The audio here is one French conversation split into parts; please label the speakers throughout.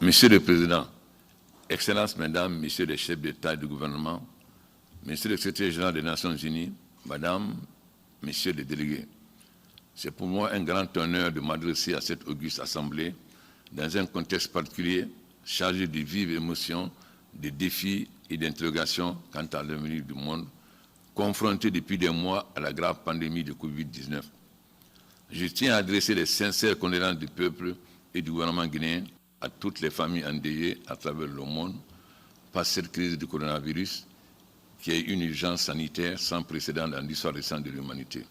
Speaker 1: Monsieur le Président, Excellences, Mesdames, Messieurs les chefs d'État et de gouvernement, Monsieur le Secrétaire général des Nations Unies, Madame, Messieurs les délégués, c'est pour moi un grand honneur de m'adresser à cette auguste assemblée dans un contexte particulier chargé de vives émotions, de défis et d'interrogations quant à l'avenir du monde, confronté depuis des mois à la grave pandémie de Covid-19. Je tiens à adresser les sincères condoléances du peuple et du gouvernement guinéen à toutes les familles endeuillées à travers le monde par cette crise du coronavirus qui est une urgence sanitaire sans précédent dans l'histoire récente de l'humanité.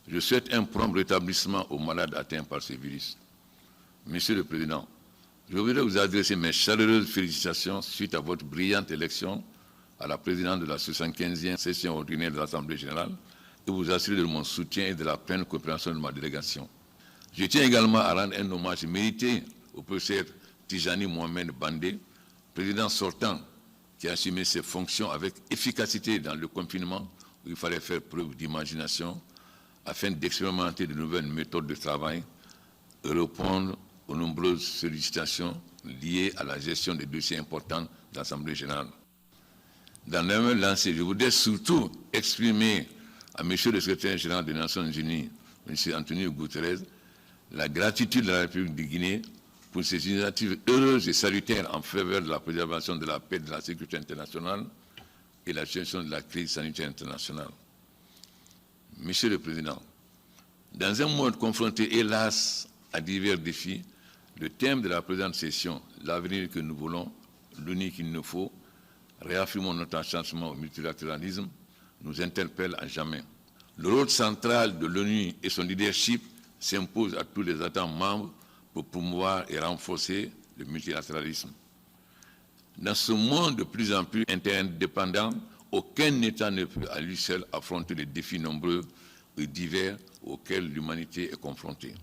Speaker 1: Je souhaite un prompt rétablissement aux malades atteints par ce virus. Monsieur le Président, je voudrais vous adresser mes chaleureuses félicitations suite à votre brillante élection à la présidente de la 75e session ordinaire de l'Assemblée générale et vous assurer de mon soutien et de la pleine coopération de ma délégation. Je tiens également à rendre un hommage mérité au professeur Tijani Mohamed Bandé, président sortant, qui a assumé ses fonctions avec efficacité dans le confinement où il fallait faire preuve d'imagination afin d'expérimenter de nouvelles méthodes de travail et répondre aux nombreuses sollicitations liées à la gestion des dossiers importants de l'Assemblée générale. Dans le même lancé, je voudrais surtout exprimer à M. le secrétaire général des Nations Unies, M. Antonio Guterres, la gratitude de la République de Guinée pour ces initiatives heureuses et salutaires en faveur de la préservation de la paix et de la sécurité internationale et la gestion de la crise sanitaire internationale. Monsieur le Président, dans un monde confronté, hélas, à divers défis, le thème de la présente session, l'avenir que nous voulons, l'UNI qu'il nous faut, réaffirmons notre attachement au multilatéralisme, nous interpelle à jamais. Le rôle central de l'ONU et son leadership s'imposent à tous les États membres pour promouvoir et renforcer le multilatéralisme. Dans ce monde de plus en plus interdépendant, aucun État ne peut à lui seul affronter les défis nombreux et divers auxquels l'humanité est confrontée.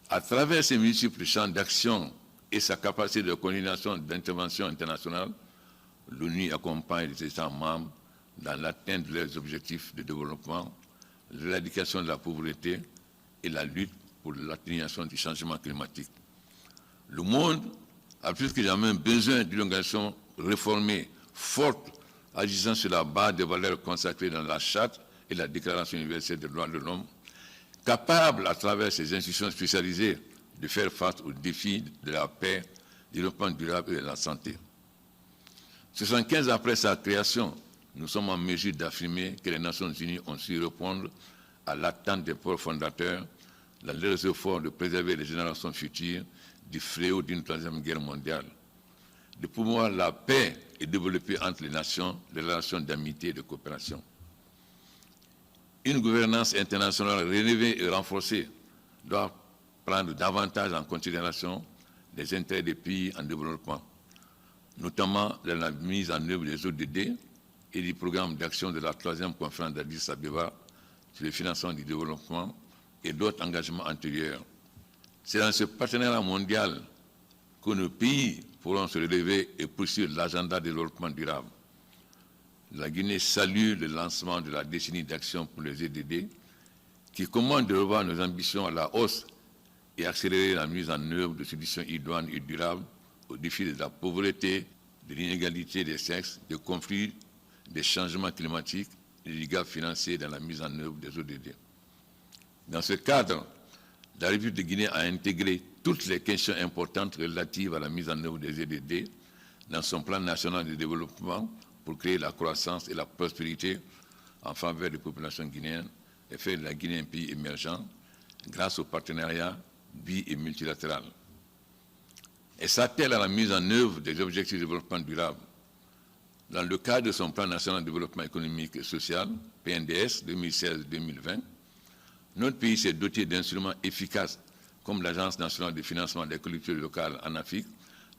Speaker 1: À travers ses multiples champs d'action et sa capacité de coordination d'intervention internationale, l'ONU accompagne les États membres dans l'atteinte de leurs objectifs de développement, l'éradication de la pauvreté et la lutte pour l'atténuation du changement climatique. Le monde a plus que jamais besoin d'une organisation réformée, forte, agissant sur la base des valeurs consacrées dans la Charte et la Déclaration universelle des droits de l'homme, capable, à travers ses institutions spécialisées, de faire face aux défis de la paix, du développement durable et de la santé. 75 ans après sa création, nous sommes en mesure d'affirmer que les Nations Unies ont su répondre à l'attente des pères fondateurs dans leurs efforts de préserver les générations futures du fléau d'une troisième guerre mondiale, de promouvoir la paix et développer entre les nations des relations d'amitié et de coopération. Une gouvernance internationale rénovée et renforcée doit prendre davantage en considération les intérêts des pays en développement, notamment dans la mise en œuvre des ODD et du programme d'action de la 3e conférence d'Addis Abeba sur le financement du développement et d'autres engagements antérieurs. C'est dans ce partenariat mondial que nos pays pourront se relever et poursuivre l'agenda de développement durable. La Guinée salue le lancement de la décennie d'action pour les ODD qui commande de revoir nos ambitions à la hausse et accélérer la mise en œuvre de solutions idoines et durables aux défis de la pauvreté, de l'inégalité des sexes, des conflits, des changements climatiques et des gaps financiers dans la mise en œuvre des ODD. Dans ce cadre, la République de Guinée a intégré toutes les questions importantes relatives à la mise en œuvre des ODD dans son plan national de développement pour créer la croissance et la prospérité en faveur des populations guinéennes et faire de la Guinée un pays émergent grâce au partenariat bi- et multilatéral. Et s'attelle à la mise en œuvre des objectifs de développement durable. Dans le cadre de son plan national de développement économique et social, PNDS 2016-2020, notre pays s'est doté d'instruments efficaces comme l'Agence nationale de financement des collectivités locales en Afrique,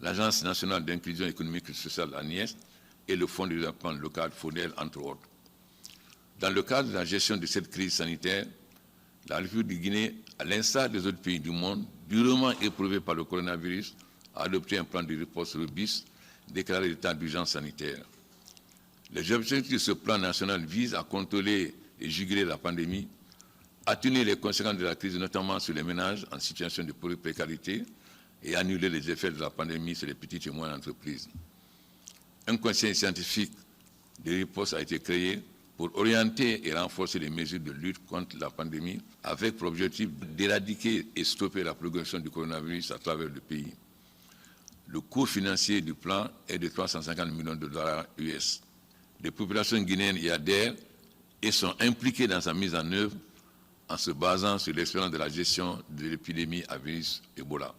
Speaker 1: l'Agence nationale d'inclusion économique et sociale ANIES et le Fonds de développement local FODEL, entre autres. Dans le cadre de la gestion de cette crise sanitaire, la République de Guinée, à l'instar des autres pays du monde, durement éprouvés par le coronavirus, a adopté un plan de riposte robuste, déclaré l'état d'urgence sanitaire. Les objectifs de ce plan national visent à contrôler et juguler la pandémie, atténuer les conséquences de la crise, notamment sur les ménages en situation de précarité, et annuler les effets de la pandémie sur les petites et moyennes entreprises. Un conseil scientifique de riposte a été créé pour orienter et renforcer les mesures de lutte contre la pandémie avec pour objectif d'éradiquer et stopper la progression du coronavirus à travers le pays. Le coût financier du plan est de 350 millions de dollars US. Les populations guinéennes y adhèrent et sont impliquées dans sa mise en œuvre en se basant sur l'expérience de la gestion de l'épidémie à virus Ebola.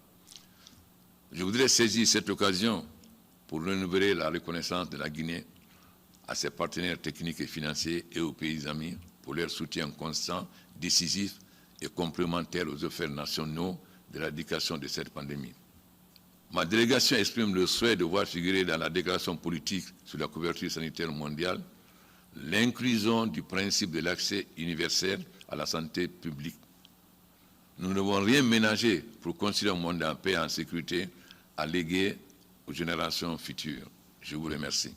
Speaker 1: Je voudrais saisir cette occasion pour renouveler la reconnaissance de la Guinée à ses partenaires techniques et financiers et aux pays amis pour leur soutien constant, décisif et complémentaire aux efforts nationaux d'éradication de cette pandémie. Ma délégation exprime le souhait de voir figurer dans la déclaration politique sur la couverture sanitaire mondiale l'inclusion du principe de l'accès universel à la santé publique. Nous ne devons rien ménager pour construire un monde en paix et en sécurité à léguer aux générations futures. Je vous remercie.